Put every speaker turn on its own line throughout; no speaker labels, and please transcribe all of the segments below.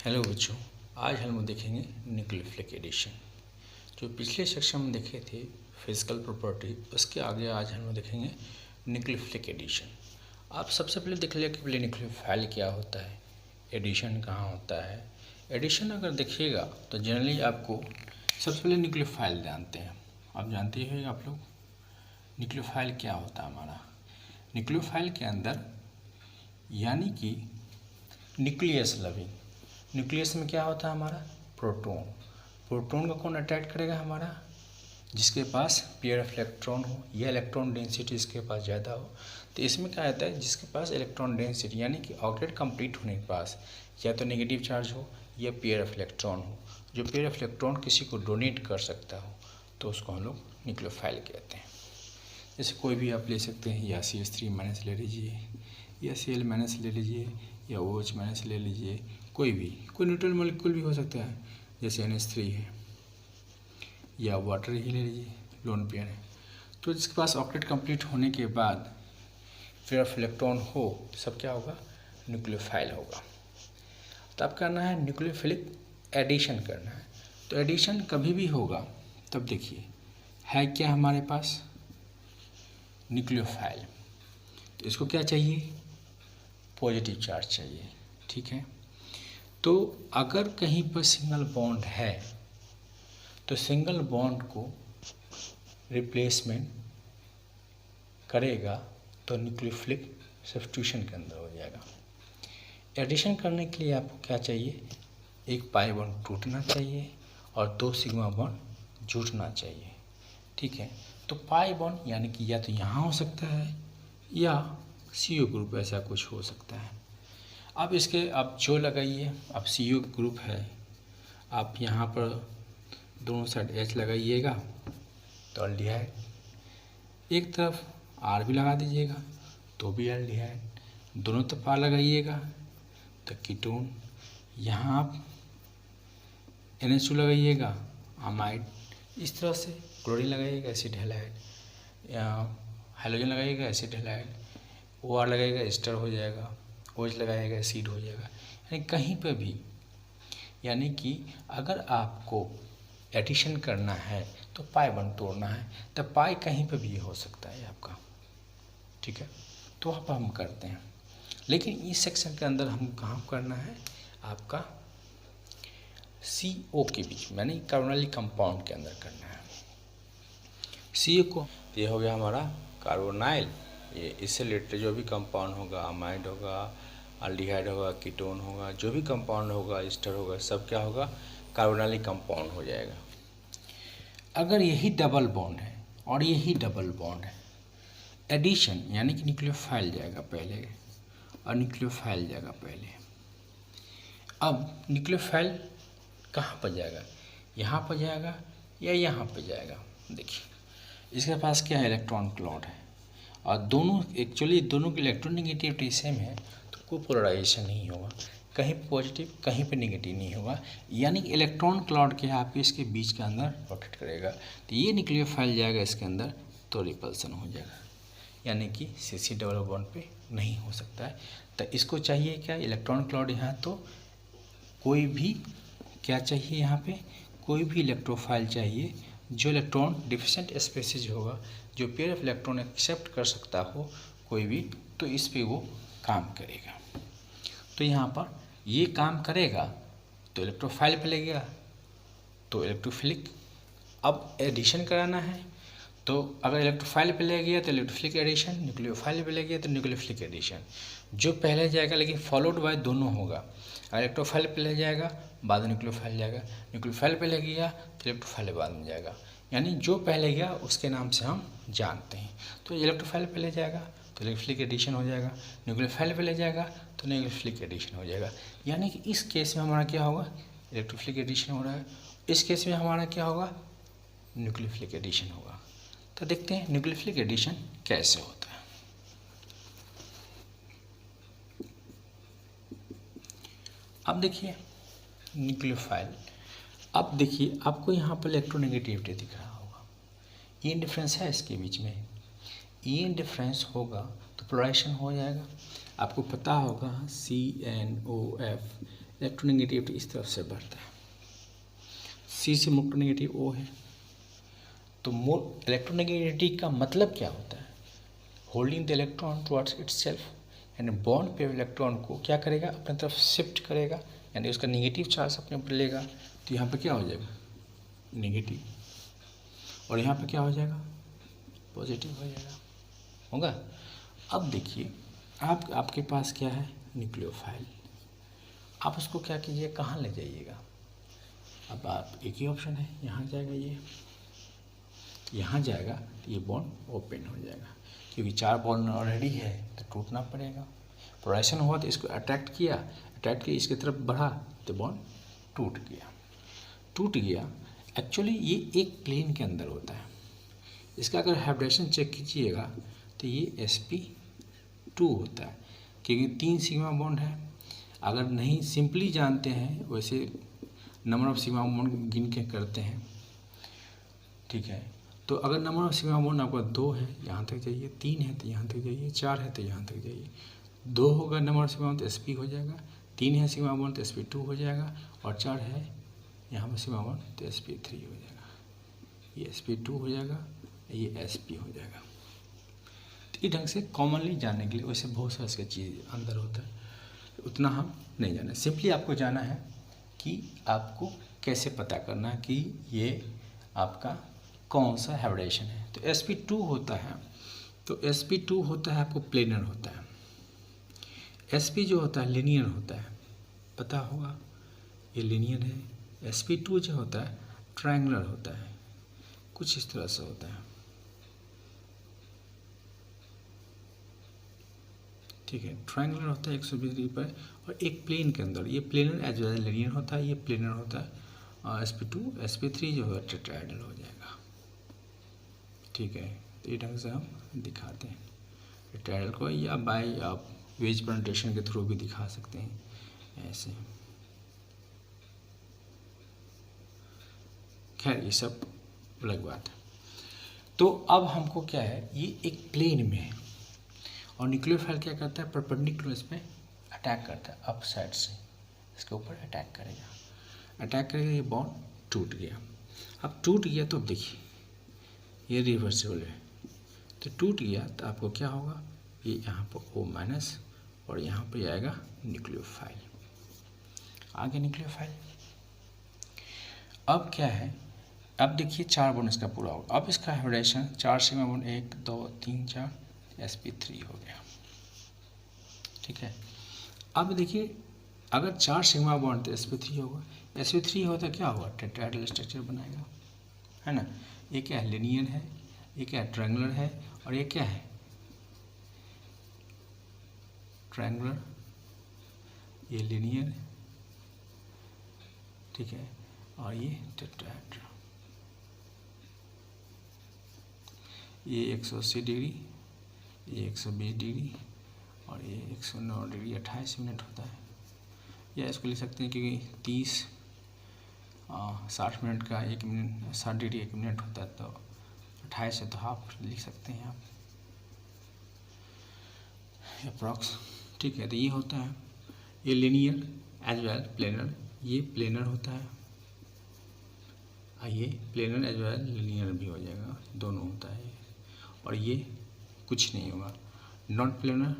Hello बच्चों, आज हम देखेंगे न्यूक्लियोफिलिक एडिशन। जो पिछले सेक्शन में देखे थे फिजिकल प्रॉपर्टी, उसके आगे आज हम देखेंगे न्यूक्लियोफिलिक एडिशन। आप सबसे पहले देख लिया कि पहले न्यूक्लियोफाइल क्या होता है, एडिशन कहाँ होता है। एडिशन अगर देखिएगा तो जनरली आपको सबसे पहले न्यूक्लियोफाइल जानते हैं, आप जानते ही होंगे आप लोग न्यूक्लियोफाइल क्या होता है। हमारा न्यूक्लियोफाइल के अंदर यानी कि न्यूक्लियस लविंग, न्यूक्लियस में क्या होता है हमारा प्रोटॉन। प्रोटॉन को कौन अटैक करेगा हमारा, जिसके पास पेयर ऑफ इलेक्ट्रॉन हो या इलेक्ट्रॉन डेंसिटी इसके पास ज़्यादा हो। तो इसमें क्या आता है, जिसके पास इलेक्ट्रॉन डेंसिटी यानी कि आउटलेट कंप्लीट होने के पास या तो नेगेटिव चार्ज हो या पेयर ऑफ इलेक्ट्रॉन हो, जो पेयर ऑफ इलेक्ट्रॉन किसी को डोनेट कर सकता हो, तो उसको हम लोग न्यूक्लियोफाइल कहते हैं। जैसे कोई भी आप ले सकते हैं, या CH3- ले लीजिए या Cl- ले लीजिए या OH- ले लीजिए, कोई न्यूट्रल मॉलिक्यूल भी हो सकता है, जैसे NH3 है या वाटर ही ले लीजिए, लोन पेयर है। तो जिसके पास ऑक्टेट कंप्लीट होने के बाद पेयर ऑफ इलेक्ट्रॉन हो, सब क्या होगा, न्यूक्लियोफाइल होगा। तब करना है न्यूक्लियोफिलिक एडिशन करना है। तो एडिशन कभी भी होगा तब देखिए है क्या हमारे पास न्यूक्लियोफाइल, तो इसको क्या चाहिए, पॉजिटिव चार्ज चाहिए। ठीक है, तो अगर कहीं पर सिंगल बॉन्ड है तो सिंगल बॉन्ड को रिप्लेसमेंट करेगा तो न्यूक्लियोफिलिक सब्स्टिट्यूशन के अंदर हो जाएगा। एडिशन करने के लिए आपको क्या चाहिए, एक पाई बॉन्ड टूटना चाहिए और 2 सिग्मा बॉन्ड जुड़ना चाहिए। ठीक है, तो पाई बॉन्ड यानी कि या तो यहाँ हो सकता है या CO ग्रुप ऐसा कुछ हो सकता है। अब इसके आप जो लगाइए, अब CO ग्रुप है, आप यहाँ पर दोनों साइड H लगाइएगा तो एल्डिहाइड, एक तरफ R भी लगा दीजिएगा तो भी एल्डिहाइड, दोनों तरफ R लगाइएगा तो कीटोन, यहाँ आप NH2 लगाइएगा अमाइड, इस तरह से क्लोरीन लगाइएगा एसिड हैलाइड, या हाइड्रोजन लगाइएगा एसिड हैलाइड, OR लगाइएगा एस्टर हो जाएगा, OH लगाइएगा एसिड हो जाएगा। यानी कहीं पर भी, यानी कि अगर आपको एडिशन करना है तो पाई बॉन्ड तोड़ना है, तो पाई कहीं पर भी हो सकता है आपका। ठीक है, तो वहाँ पर हम करते हैं, लेकिन इस सेक्शन के अंदर हम कहाँ करना है, आपका CO के बीच यानी कार्बोनिल कंपाउंड के अंदर करना है। CO को, ये हो गया हमारा कार्बोनाइल, ये इससे रिलेटेड जो भी कंपाउंड होगा, अमाइड होगा, एल्डिहाइड होगा, कीटोन होगा, जो भी कंपाउंड होगा, एस्टर होगा, सब क्या होगा, कार्बोनाइल कंपाउंड हो जाएगा। अगर यही डबल बॉन्ड है और यही डबल बॉन्ड है, एडिशन यानी कि न्यूक्लियोफाइल जाएगा पहले और न्यूक्लियोफाइल जाएगा पहले। अब न्यूक्लियोफाइल कहाँ पर जाएगा, यहाँ पर जाएगा या यहाँ पर जाएगा। देखिए इसके पास क्या है, इलेक्ट्रॉन क्लॉड है और दोनों एक्चुअली दोनों की इलेक्ट्रोनेगेटिविटी सेम है, तो कोई पोलराइजेशन नहीं होगा, कहीं पॉजिटिव कहीं पे नेगेटिव नहीं होगा, यानी कि इलेक्ट्रॉन क्लाउड के आपके इसके बीच के अंदर रोटेट करेगा, तो ये न्यूक्लियोफाइल जाएगा इसके अंदर तो रिपल्सन हो जाएगा, यानी कि CC डबल बॉन्ड पे नहीं हो सकता है। तो इसको चाहिए क्या, इलेक्ट्रॉन क्लाउड, यहाँ तो कोई भी क्या चाहिए, यहाँ पे कोई भी इलेक्ट्रोफाइल चाहिए जो इलेक्ट्रॉन डिफिशेंट स्पेसीज होगा, जो पेयर ऑफ इलेक्ट्रॉन एक्सेप्ट कर सकता हो कोई भी, तो इस पे वो काम करेगा। तो यहाँ पर ये काम करेगा तो इलेक्ट्रोफाइल पे लगेगा तो इलेक्ट्रोफिलिक। अब एडिशन कराना है तो अगर इलेक्ट्रोफाइल पे ले गया तो इलेक्ट्रोफिलिक एडिशन, न्यूक्लियोफाइल पे ले गया तो न्यूक्लियोफिलिक एडिशन, जो पहले जाएगा लेकिन फॉलोड बाय दोनों होगा। अगर इलेक्ट्रोफाइल पे ले जाएगा बाद में न्यूक्लियोफाइल जाएगा, न्यूक्लियोफाइल पे ले गया तो इलेक्ट्रोफाइल बाद में जाएगा, यानी जो पहले गया उसके नाम से हम जानते हैं। तो इलेक्ट्रोफाइल पे ले जाएगा तो इलेक्ट्रोफिलिक एडिशन हो जाएगा, न्यूक्लियोफाइल पे ले जाएगा तो न्यूक्लियोफिलिक एडिशन हो जाएगा। यानी कि इस केस में हमारा क्या होगा, इलेक्ट्रोफिलिक एडिशन हो रहा है, इस केस में हमारा क्या होगा, न्यूक्लियोफिलिक एडिशन होगा। तो देखते हैं न्यूक्लियोफिलिक एडिशन कैसे होता है। अब देखिए न्यूक्लियोफाइल, अब देखिए आपको यहाँ पर इलेक्ट्रोनेगेटिविटी दिख रहा होगा, ये डिफरेंस है इसके बीच में, ये डिफरेंस होगा तो पोलराइजेशन हो जाएगा। आपको पता होगा CNOF इलेक्ट्रोनेगेटिविटी इस तरफ से बढ़ता है। सी से मोक्टोनेगेटिव ओ है, तो इलेक्ट्रोनेगेटिविटी का मतलब क्या होता है? Holding the electron towards itself, यानी बॉन्ड पे इलेक्ट्रॉन को क्या करेगा, अपने तरफ शिफ्ट करेगा, यानी उसका नेगेटिव चार्ज अपने ऊपर लेगा। तो यहाँ पे क्या हो जाएगा, नेगेटिव, और यहाँ पे क्या हो जाएगा, पॉजिटिव हो जाएगा, होगा। अब देखिए आपके पास क्या है, न्यूक्लियोफाइल। आप उसको क्या कीजिए, कहाँ ले जाइएगा। अब आप एक ही ऑप्शन है, यहाँ जाएगा, ये यहाँ जाएगा तो ये बॉन्ड ओपन हो जाएगा, क्योंकि 4 बॉन्ड ऑलरेडी है तो टूटना पड़ेगा। पोलराइजेशन हुआ तो इसको अट्रैक्ट किया इसकी तरफ बढ़ा तो बॉन्ड टूट गया। एक्चुअली ये एक प्लेन के अंदर होता है। इसका अगर हाइब्रिडेशन चेक कीजिएगा तो ये sp2 होता है, क्योंकि 3 सिग्मा बॉन्ड है। अगर नहीं सिंपली जानते हैं, वैसे नंबर ऑफ सिग्मा बॉन्ड गिन के करते हैं, ठीक है। तो अगर नंबर ऑफ सिग्मा बॉन्ड आपका 2 है, यहाँ तक जाइए, 3 है तो यहाँ तक जाइए, 4 है तो यहाँ तक जाइए। 2 होगा नंबर ऑफ सिग्मा बॉन्ड तो sp हो जाएगा, 3 है सिग्मा बॉन्ड तो sp2 हो जाएगा, और 4 है यहाँ पर सिग्मा बॉन्ड तो sp3 हो जाएगा। ये sp2 हो जाएगा, ये sp हो जाएगा। तो इस ढंग से कॉमनली जानने के लिए, वैसे बहुत सारे इसके चीज़ अंदर होता है, उतना हम नहीं जाना। सिंपली आपको जाना है कि आपको कैसे पता करना है कि ये आपका कौन सा हाइब्रिडेशन है। तो sp2 होता है, तो sp2 होता है आपको प्लेनर होता है। sp जो होता है लीनियर होता है, पता होगा ये लीनियर है। sp2 जो होता है ट्रायंगुलर होता है, कुछ इस तरह से होता है, ठीक है। ट्रायंगुलर होता है 120 डिग्री पर, और एक प्लेन के अंदर, ये planar as well as linear होता है, ये प्लेनर होता है। और sp2 sp3 जो है टेट्राहेड्रल हो जाएगा, ठीक है। तो ये ढंग से हम दिखाते हैं टेट्राहेड्रल को, या बाय आप वेज प्रेजेंटेशन के थ्रू भी दिखा सकते हैं ऐसे। खैर ये सब अलग बात है। तो अब हमको क्या है, ये एक प्लेन में है, और न्यूक्लियोफाइल क्या करता है, परपेंडिकुलर इस पर अटैक करता है, अप साइड से इसके ऊपर अटैक करेगा, ये बॉन्ड टूट गया। अब टूट गया तो देखिए ये रिवर्सिबल है, तो टूट गया तो आपको क्या होगा, ये यहाँ पर O- और यहाँ पर आएगा न्यूक्लियोफाइल, आगे न्यूक्लियोफाइल। अब क्या है, अब देखिए 4 बॉन्ड इसका पूरा होगा। अब इसका हाइब्रिडेशन 4 सिग्मा बॉन्ड 1 2 3 4 sp3 हो गया, ठीक है। अब देखिए अगर 4 सिग्मा बॉन्ड तो sp3 होगा, sp3 होता क्या होगा, टेट्राहेड्रल स्ट्रक्चर बनाएगा, है ना। ये क्या है, लीनियर है, ये क्या है, ट्रायंगुलर है, और ये क्या है, ट्रायंगुलर, ये लीनियर, ठीक है, और ये टेट्राहेड्रल। ये 180 डिग्री, ये 120 डिग्री, और ये 109 डिग्री 28 मिनट होता है, या इसको लिख सकते हैं क्योंकि 60 मिनट का 1 मिनट, 60 डिग्री 1 मिनट होता है, तो 28 है तो हाफ लिख सकते हैं आप, अप्रॉक्स, ठीक है। तो ये होता है, ये लीनियर एज वेल प्लेनर, ये प्लेनर होता है, ये प्लेनर एज वेल लीनियर भी हो जाएगा, दोनों होता है। और ये कुछ नहीं होगा, नॉट प्लेनर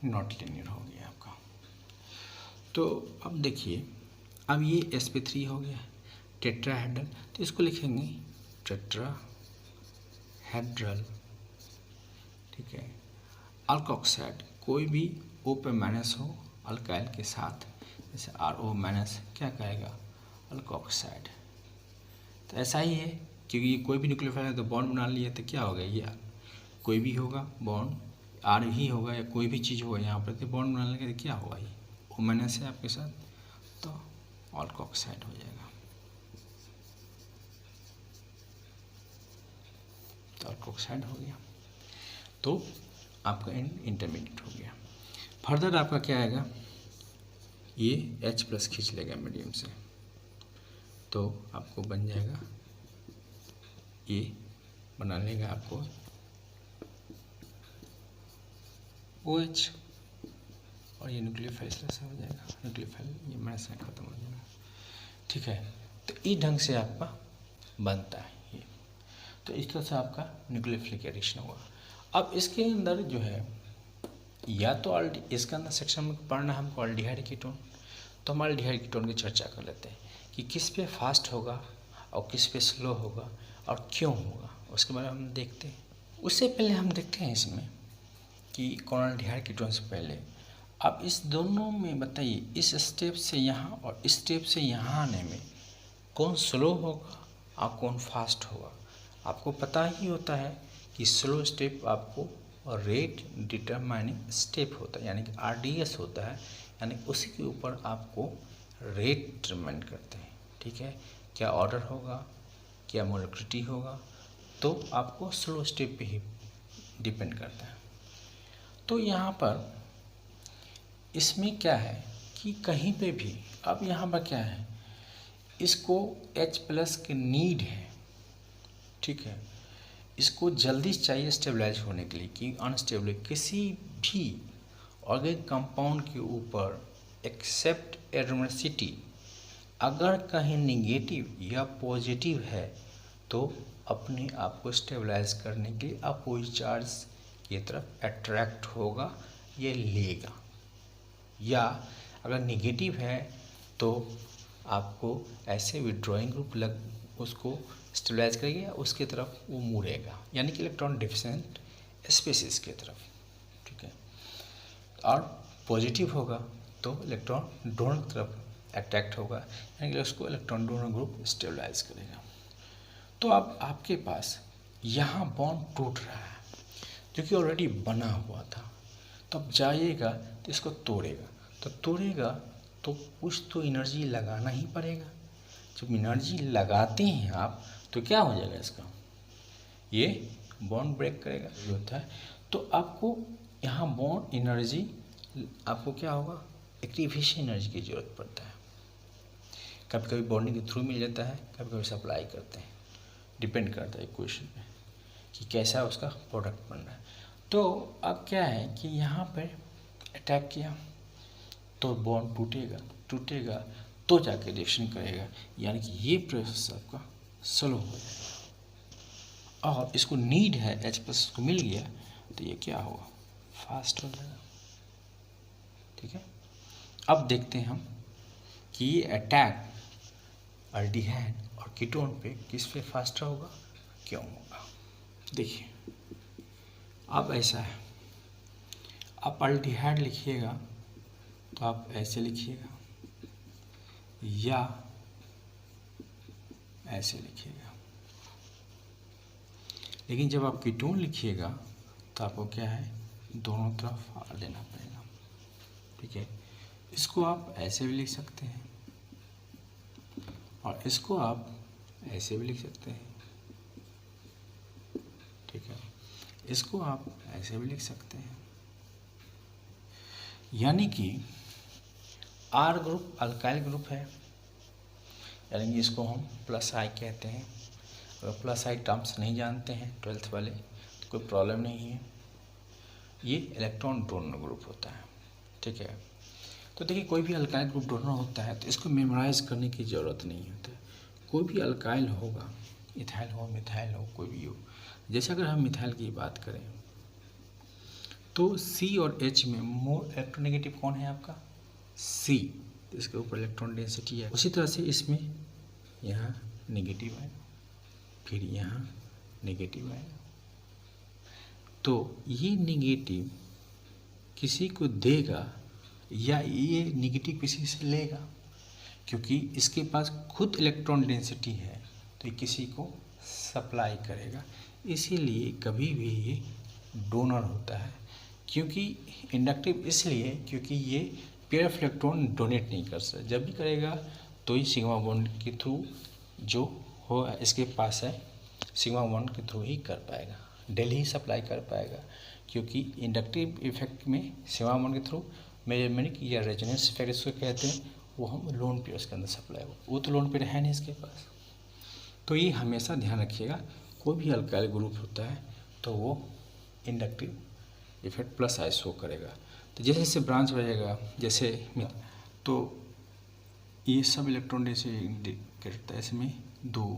नॉट लीनियर हो गया आपका। तो अब देखिए, अब ये sp3 हो गया टेट्राहेड्रल, तो इसको लिखेंगे टेट्राहेड्रल, ठीक है। अल्कोक्साइड, कोई भी O पे माइनस हो अल्काइल के साथ, जैसे RO माइनस, क्या कहेगा, अल्कोक्साइड। तो ऐसा ही है, क्योंकि ये कोई भी न्यूक्लियोफाइल है तो बॉन्ड बना लिया, तो क्या होगा, ये कोई भी होगा बॉन्ड, R ही होगा या कोई भी चीज़ होगा यहाँ पर, तो बॉन्ड बनाने के क्या होगा, ये O माइनस है आपके साथ, तो अल्कोक्साइड हो जाएगा, तो अल्कोक्साइड हो गया। तो आपका इंटरमीडिएट हो गया। फर्दर आपका क्या आएगा, ये H+ खींच लेगा मीडियम से, तो आपको बन जाएगा, ये बना लेगा आपको OH, और ये न्यूक्लियोफाइल इस तरह से हो जाएगा, न्यूक्लियोफाइल ये माइनस में खत्म हो जाएगा, ठीक है। तो इस ढंग से आपका बनता है ये। तो इस तरह से आपका न्यूक्लियोफिलिक एडिशन होगा। अब इसके अंदर जो है या तो इसके अंदर सेक्शन में पढ़ना हमको अल्डिहाइड कीटोन, तो हम अल्डिहाइड कीटोन की चर्चा कर लेते हैं कि किस पे फास्ट होगा और किस पे स्लो होगा और क्यों होगा, उसके बारे में हम देखते हैं। उससे पहले हम देखते हैं इसमें कि अल्डिहाइड कीटोन से पहले अब इस दोनों में बताइए, इस स्टेप से यहाँ और इस स्टेप से यहाँ आने में कौन स्लो होगा और कौन फास्ट होगा। आपको पता ही होता है कि स्लो स्टेप आपको रेट डिटरमाइनिंग स्टेप होता है, यानी कि RDS होता है, यानी उसी के ऊपर आपको रेट डिटरमाइन करते हैं, ठीक है। क्या ऑर्डर होगा, क्या मोलिक्युलरिटी होगा, तो आपको स्लो स्टेप पे ही डिपेंड करता है। तो यहाँ पर इसमें क्या है कि कहीं पे भी अब यहाँ पर क्या है, इसको H+ की नीड है, ठीक है। इसको जल्दी चाहिए स्टेबलाइज होने के लिए कि अनस्टेबल किसी भी ऑर्गेनिक कंपाउंड के ऊपर एक्सेप्ट एरोमेसिटी अगर कहीं निगेटिव या पॉजिटिव है तो अपने आप को स्टेबलाइज करने के लिए अपोजिट चार्ज की तरफ अट्रैक्ट होगा, ये लेगा। या अगर निगेटिव है तो आपको ऐसे विड्रॉइंग ग्रुप उसको स्टेबलाइज करेगा, उसके तरफ वो मुड़ेगा, यानी कि इलेक्ट्रॉन डिफिशिएंट स्पीशीज की तरफ, ठीक है। और पॉजिटिव होगा तो इलेक्ट्रॉन डोनर की तरफ अट्रैक्ट होगा, यानी कि उसको इलेक्ट्रॉन डोनर ग्रुप स्टेबलाइज करेगा। तो अब आपके पास यहाँ बॉन्ड टूट रहा है जो कि ऑलरेडी बना हुआ था, तो अब जाइएगा तो इसको तोड़ेगा, तो कुछ तो एनर्जी लगाना ही पड़ेगा। जब एनर्जी लगाते हैं आप तो क्या हो जाएगा, इसका ये बॉन्ड ब्रेक करेगा जो होता है। तो आपको यहाँ बॉन्ड एनर्जी आपको क्या होगा, एक्टिवेशन एनर्जी की ज़रूरत पड़ता है। कभी कभी बॉन्डिंग के थ्रू मिल जाता है, कभी कभी सप्लाई करते हैं, डिपेंड करता है इक्वेशन पे कि कैसा उसका प्रोडक्ट बन रहा है। तो अब क्या है कि यहाँ पर अटैक किया तो बॉन्ड टूटेगा तो जाके रिएक्शन करेगा, यानी कि ये प्रोसेस आपका स्लो हो जाएगा। और इसको नीड है H+ को मिल गया तो ये क्या होगा, फास्ट हो जाएगा, ठीक है। अब देखते हैं हम कि ये अटैक अल्डिहाइड और कीटोन पे किस पे फास्ट होगा, क्यों होगा। देखिए अब ऐसा है, आप अल्डिहाइड लिखिएगा तो आप ऐसे लिखिएगा या ऐसे लिखिएगा, लेकिन जब आप कीटोन लिखिएगा तो आपको क्या है, दोनों तरफ R देना पड़ेगा, ठीक है। इसको आप ऐसे भी लिख सकते हैं और इसको आप ऐसे भी लिख सकते हैं, ठीक है। इसको आप ऐसे भी लिख सकते हैं, यानी कि R ग्रुप अल्काइल ग्रुप है, यानी कि इसको हम +I कहते हैं। अगर +I टर्म्स नहीं जानते हैं 12th वाले तो कोई प्रॉब्लम नहीं है, ये इलेक्ट्रॉन डोनर ग्रुप होता है, ठीक है। तो देखिए कोई भी अल्काइल ग्रुप डोनर होता है तो इसको मेमोराइज करने की ज़रूरत नहीं होती। कोई भी अल्काइल होगा, इथाइल हो, मिथाइल हो, कोई भी हो। जैसे अगर हम मिथाइल की बात करें तो C और H में मोर इलेक्ट्रोनेगेटिव कौन है आपका, C, तो इसके ऊपर इलेक्ट्रॉन डेंसिटी है। उसी तरह से इसमें यहाँ नेगेटिव है, फिर यहाँ नेगेटिव है, तो ये नेगेटिव किसी को देगा या ये नेगेटिव किसी से लेगा, क्योंकि इसके पास खुद इलेक्ट्रॉन डेंसिटी है तो ये किसी को सप्लाई करेगा। इसीलिए कभी भी ये डोनर होता है, क्योंकि इंडक्टिव इसलिए क्योंकि ये पेयर ऑफ इलेक्ट्रॉन डोनेट नहीं कर सकता। जब भी करेगा तो ये सिग्मा बॉन्ड के थ्रू जो हो इसके पास है, सिग्मा बॉन्ड के थ्रू ही कर पाएगा, डेली ही सप्लाई कर पाएगा, क्योंकि इंडक्टिव इफेक्ट में सिग्मा बॉन्ड के थ्रू मेजरमेंट या रेजोनेंस इफेक्ट इसको कहते हैं, वो हम लोन पेयर्स के अंदर सप्लाई हो, वो तो लोन पेयर है नहीं इसके पास। तो ये हमेशा ध्यान रखिएगा, कोई भी अल्काइल ग्रुप होता है तो वो इंडक्टिव इफेक्ट +I शो करेगा। तो जैसे जैसे ब्रांच बढ़ेगा, जैसे तो ये सब इलेक्ट्रॉन जैसे करता है, इसमें 2,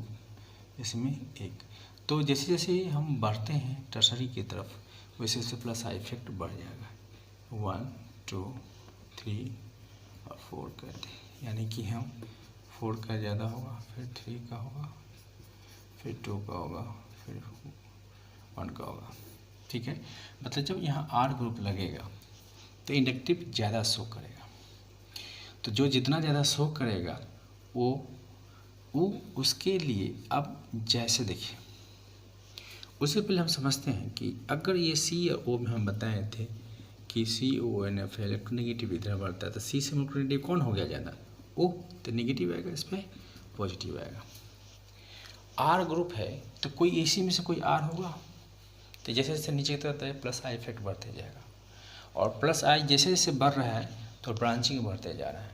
इसमें 1। तो जैसे जैसे हम बढ़ते हैं टर्सरी की तरफ, वैसे वैसे प्लस आई इफेक्ट बढ़ जाएगा। 1 2 3 और 4 करते हैं, यानी कि हम 4 का ज़्यादा होगा, फिर 3 का होगा, फिर 2 का होगा, फिर 1 का होगा। ठीक है, मतलब जब यहाँ R ग्रुप लगेगा तो इंडक्टिव ज़्यादा शो करेगा। तो जो जितना ज़्यादा शो करेगा वो उसके लिए, अब जैसे देखिए, उससे पहले हम समझते हैं कि अगर ये C या O में हम बताए थे कि CONF इलेक्ट्रोनेगेटिव इधर बढ़ता है, तो C से इलेक्ट्रोनेगेटिव कौन हो गया ज़्यादा? O, तो नेगेटिव आएगा, इस पर पॉजिटिव आएगा। R ग्रुप है तो कोई इसी में से कोई R होगा, तो जैसे जैसे नीचे की तरफ है प्लस आई इफेक्ट बढ़ते जाएगा, और प्लस आई जैसे जैसे बढ़ रहा है तो ब्रांचिंग बढ़ते जा रहा है।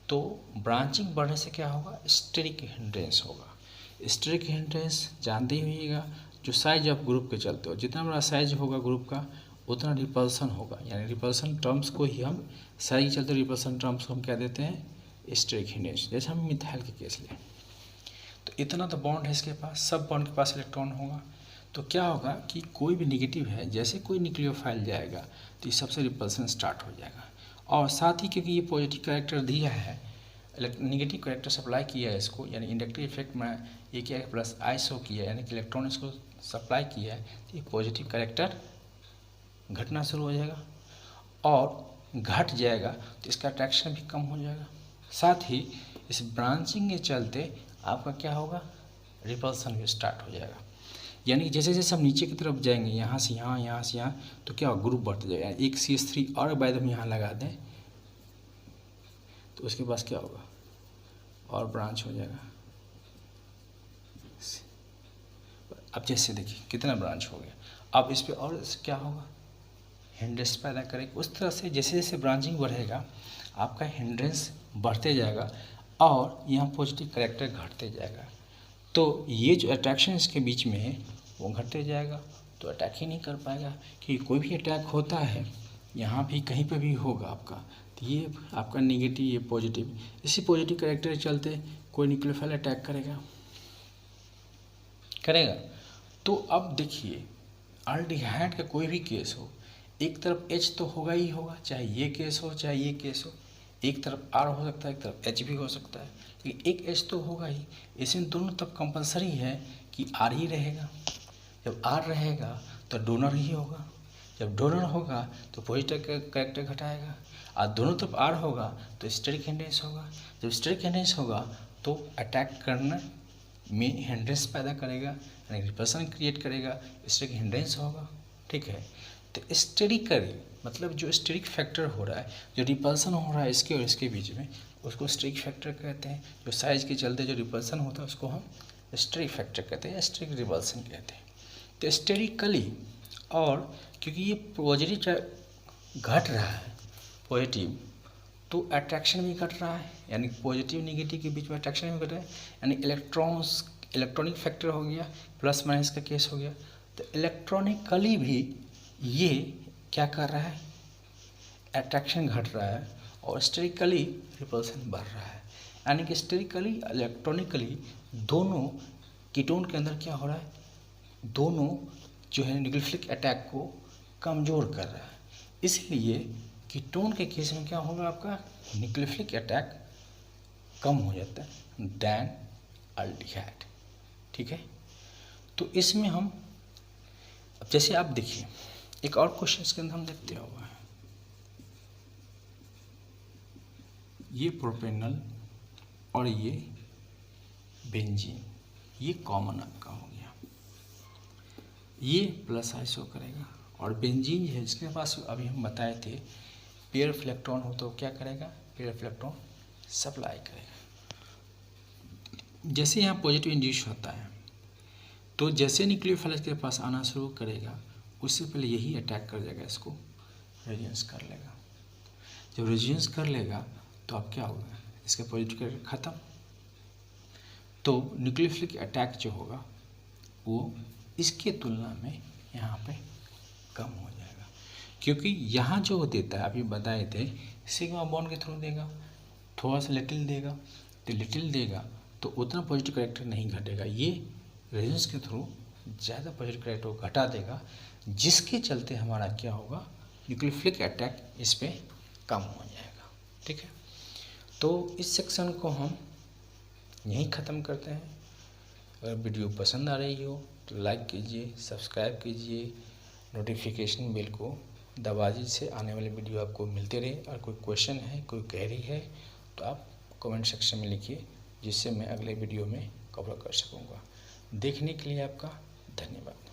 तो ब्रांचिंग बढ़ने से क्या होगा? स्टेरिक हिंड्रेंस होगा। स्टेरिक हिंड्रेंस जानते ही होइएगा, जो साइज ऑफ ग्रुप के चलते हो, जितना बड़ा साइज होगा ग्रुप का उतना रिपल्सन होगा, यानी रिपल्सन टर्म्स को ही हम साइज चलते रिपल्सन टर्म्स को हम क्या देते हैं? Steric hindrance. जैसे हम मिथाइल के केस लें, तो इतना तो बॉन्ड है इसके पास, सब बॉन्ड के पास इलेक्ट्रॉन होगा, तो क्या होगा कि कोई भी निगेटिव है, जैसे कोई न्यूक्लियोफाइल जाएगा तो ये सबसे रिपल्सन स्टार्ट हो जाएगा। और साथ ही क्योंकि ये पॉजिटिव कैरेक्टर दिया है, निगेटिव कैरेक्टर सप्लाई किया है इसको, यानी इंडक्टिव इफेक्ट में ये क्या है? प्लस आई शो किया है, यानी कि इलेक्ट्रॉन इसको सप्लाई किया है, तो ये पॉजिटिव कैरेक्टर घटना शुरू हो जाएगा, और घट जाएगा तो इसका अट्रैक्शन भी कम हो जाएगा। साथ ही इस ब्रांचिंग के चलते आपका क्या होगा? रिपल्सन भी स्टार्ट हो जाएगा। यानी जैसे जैसे हम नीचे की तरफ जाएंगे, यहाँ से यहाँ, यहाँ से यहाँ, तो क्या ग्रुप बढ़ते जाएगा। एक CH3 और बाद हम यहाँ लगा दें तो उसके पास क्या होगा? और ब्रांच हो जाएगा। अब जैसे देखिए कितना ब्रांच हो गया, अब इस पर और क्या होगा? हिंड्रेंस पैदा करेगा। उस तरह से जैसे जैसे ब्रांचिंग बढ़ेगा आपका हिंड्रेंस बढ़ते जाएगा, और यहाँ पॉजिटिव कैरेक्टर घटते जाएगा। तो ये जो अट्रैक्शन इसके बीच में है वो घटते जाएगा, तो अटैक ही नहीं कर पाएगा। कि कोई भी अटैक होता है यहाँ भी कहीं पे भी होगा आपका, तो ये आपका नेगेटिव, ये पॉजिटिव, इसी पॉजिटिव कैरेक्टर के चलते कोई न्यूक्लियोफाइल अटैक करेगा। तो अब देखिए अल्डिहाइड का कोई भी केस हो, एक तरफ H तो होगा ही होगा, चाहे ये केस हो चाहे ये केस हो। एक तरफ R हो सकता है, एक तरफ H भी हो सकता है, लेकिन एक H तो होगा ही। इसमें दोनों तब कंपलसरी है कि R ही रहेगा। जब R रहेगा तो डोनर ही होगा, जब डोनर होगा तो पॉजिटिव कैरेक्टर घटाएगा, और दोनों तरफ R होगा तो स्टेरिक हिंड्रेंस होगा। जब स्टेरिक हिंड्रेंस होगा तो अटैक करने में हिंड्रेंस पैदा करेगा, यानी रिपल्सन क्रिएट करेगा, स्टेरिक हिंड्रेंस होगा। ठीक है, तो स्टेरिकली मतलब जो स्टेरिक फैक्टर हो रहा है, जो रिपल्सन हो रहा है इसके और इसके बीच में, उसको स्टेरिक फैक्टर कहते हैं। जो साइज के चलते जो रिपल्सन होता है उसको हम स्टेरिक फैक्टर कहते हैं, स्टेरिक रिपल्सन कहते हैं। तो स्टेरिकली, और क्योंकि ये पॉजिटिव घट रहा है पॉजिटिव, तो अट्रैक्शन भी घट रहा है, यानी पॉजिटिव निगेटिव के बीच में अट्रैक्शन भी घट रहा है, यानी इलेक्ट्रॉनिक फैक्टर हो गया, प्लस माइनस का केस हो गया। तो इलेक्ट्रॉनिकली भी ये क्या कर रहा है? अट्रैक्शन घट रहा है, और स्टेरिकली रिपल्सन बढ़ रहा है। यानी कि स्टेरिकली इलेक्ट्रॉनिकली दोनों कीटोन के अंदर क्या हो रहा है? दोनों जो है न्यूक्लियोफिलिक अटैक को कमज़ोर कर रहा है। इसलिए कीटोन के केस में क्या होगा? आपका न्यूक्लियोफिलिक अटैक कम हो जाता है दैन अल्डिहाइड। ठीक है, तो इसमें हम अब जैसे आप देखिए एक और क्वेश्चन के अंदर हम देखते हुआ है, ये प्रोपेनल और ये बेंजीन, ये कॉमन आपका हो गया, ये प्लस आई शो करेगा, और बेंजीन है जिसके पास अभी हम बताए थे पेयर ऑफ इलेक्ट्रॉन हो तो क्या करेगा? पेयर ऑफ इलेक्ट्रॉन सप्लाई करेगा। जैसे यहाँ पॉजिटिव इंड्यूस होता है, तो जैसे न्यूक्लियोफाइल के पास आना शुरू करेगा उससे पहले यही अटैक कर जाएगा, इसको रेजियंस कर लेगा। जब रेजियंस कर लेगा तो अब क्या होगा? इसका पॉजिटिव कैरेक्टर खत्म, तो न्यूक्लियोफिलिक अटैक जो होगा वो इसके तुलना में यहाँ पे कम हो जाएगा, क्योंकि यहाँ जो देता है, अभी बताए थे, सिग्मा बॉन्ड के थ्रू देगा, थोड़ा सा लिटिल देगा, तो लिटिल देगा तो उतना पॉजिटिव कैरेक्टर नहीं घटेगा, ये रेजोनेंस के थ्रू ज़्यादा पॉजिटिव कैरेक्टर को घटा देगा, जिसके चलते हमारा क्या होगा, न्यूक्लियोफिलिक अटैक इस पर कम हो जाएगा। ठीक है, तो इस सेक्शन को हम यहीं ख़त्म करते हैं। अगर वीडियो पसंद आ रही हो तो लाइक कीजिए, सब्सक्राइब कीजिए, नोटिफिकेशन बेल को दबा दीजिए, जिससे आने वाले वीडियो आपको मिलते रहे। और कोई क्वेश्चन है, कोई क्वेरी है तो आप कमेंट सेक्शन में लिखिए, जिससे मैं अगले वीडियो में कवर कर सकूँगा। देखने के लिए आपका धन्यवाद।